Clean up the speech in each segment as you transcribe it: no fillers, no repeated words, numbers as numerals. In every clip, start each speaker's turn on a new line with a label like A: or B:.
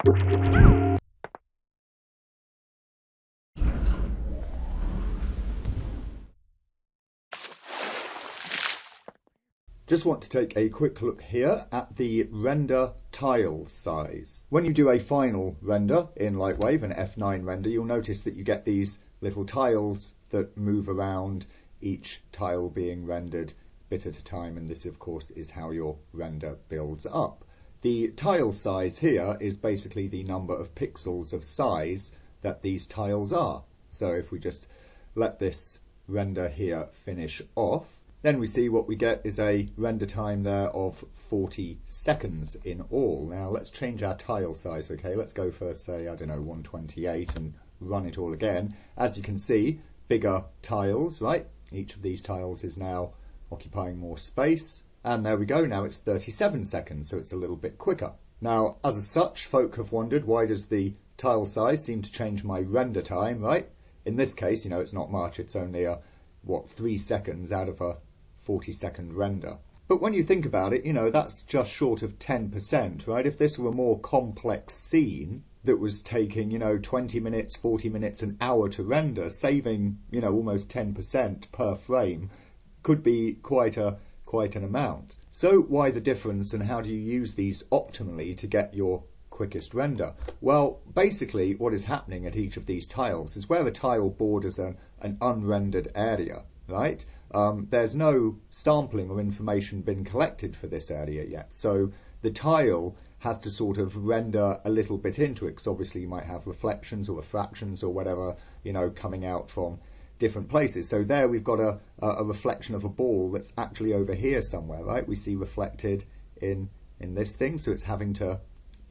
A: Just want to take a quick look here at the render tile size. When you do a final render in Lightwave, an F9 render, you'll notice that you get these little tiles that move around, each tile being rendered a bit at a time, and this of course is how your render builds up. The tile size here is basically the number of pixels of size that these tiles are. So if we just let this render here finish off, then we see what we get is a render time there of 40 seconds in all. Now let's change our tile size, okay? Let's go for, say, I don't know, 128 and run it all again. As you can see, bigger tiles, right? Each of these tiles is now occupying more space. And there we go, now it's 37 seconds, so it's a little bit quicker. Now, as such, folk have wondered, why does the tile size seem to change my render time, right? In this case, it's not much, it's only 3 seconds out of a 40-second render. But when you think about it, that's just short of 10%, right? If this were a more complex scene that was taking, 20 minutes, 40 minutes, an hour to render, saving, almost 10% per frame could be quite an amount. So why the difference, and how do you use these optimally to get your quickest render? Well, basically what is happening at each of these tiles is where a tile borders an unrendered area, right? There's no sampling or information been collected for this area yet. So the tile has to sort of render a little bit into it, because obviously you might have reflections or refractions or whatever, coming out from different places. So there we've got a reflection of a ball that's actually over here somewhere, right? We see reflected in this thing, so it's having to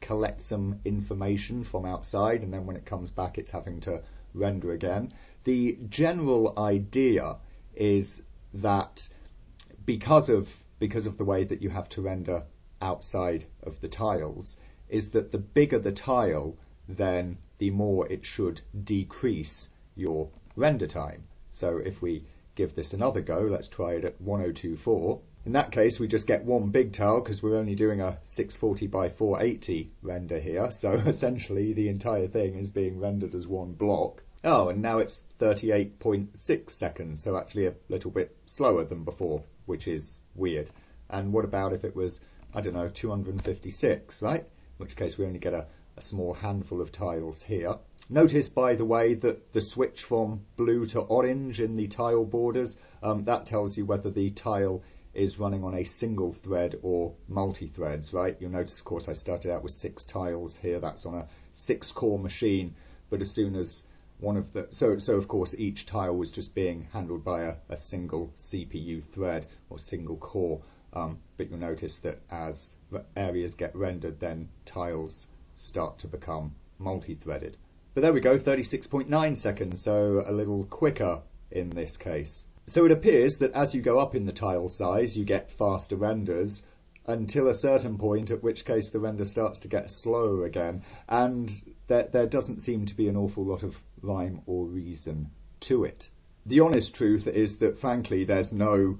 A: collect some information from outside, and then when it comes back it's having to render again. The general idea is that because of the way that you have to render outside of the tiles, is that the bigger the tile, then the more it should decrease your render time. So if we give this another go, let's try it at 1024. In that case, we just get one big tile because we're only doing a 640 by 480 render here. So essentially the entire thing is being rendered as one block. Oh, and now it's 38.6 seconds, so actually a little bit slower than before, which is weird. And what about if it was, I don't know, 256, right? In which case we only get a small handful of tiles here. Notice, by the way, that the switch from blue to orange in the tile borders, that tells you whether the tile is running on a single thread or multi-threads, right? You'll notice, of course, I started out with 6 tiles here. That's on a 6-core machine, but as soon as one of the so of course each tile was just being handled by a single CPU thread or single core, but you'll notice that as areas get rendered, then tiles start to become multi-threaded. But there we go, 36.9 seconds, so a little quicker in this case. So it appears that as you go up in the tile size, you get faster renders until a certain point, at which case the render starts to get slower again, and there doesn't seem to be an awful lot of rhyme or reason to it. The honest truth is that, frankly, there's no,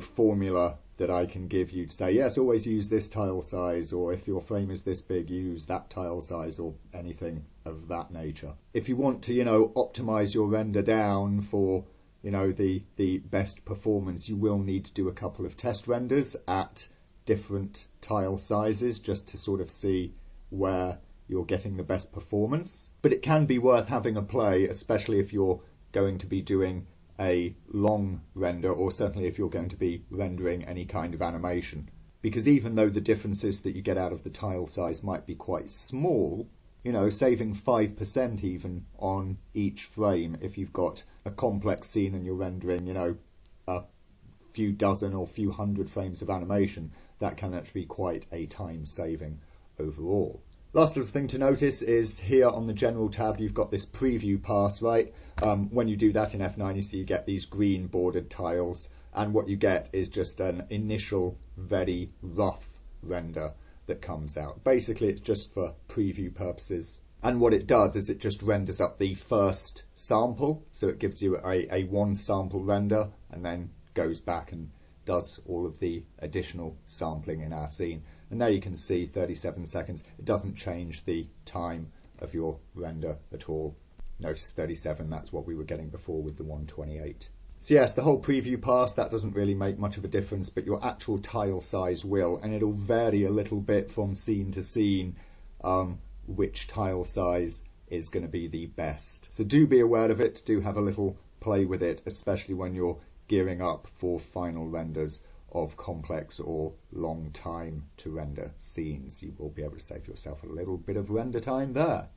A: formula that I can give you to say, yes, always use this tile size, or if your frame is this big, use that tile size, or anything of that nature. If you want to, optimize your render down for, the best performance, you will need to do a couple of test renders at different tile sizes just to sort of see where you're getting the best performance. But it can be worth having a play, especially if you're going to be doing a long render, or certainly if you're going to be rendering any kind of animation. Because even though the differences that you get out of the tile size might be quite small, saving 5% even on each frame, if you've got a complex scene and you're rendering, a few dozen or few hundred frames of animation, that can actually be quite a time saving overall. Last little thing to notice is here on the general tab you've got this preview pass, right? When you do that in F9, you see you get these green bordered tiles, and what you get is just an initial very rough render that comes out. Basically it's just for preview purposes, and what it does is it just renders up the first sample, so it gives you a one sample render and then goes back and does all of the additional sampling in our scene. And there you can see 37 seconds. It doesn't change the time of your render at all. Notice 37, that's what we were getting before with the 128. So yes, the whole preview pass, that doesn't really make much of a difference, but your actual tile size will, and it'll vary a little bit from scene to scene which tile size is going to be the best. So do be aware of it, do have a little play with it, especially when you're gearing up for final renders of complex or long time to render scenes. You will be able to save yourself a little bit of render time there.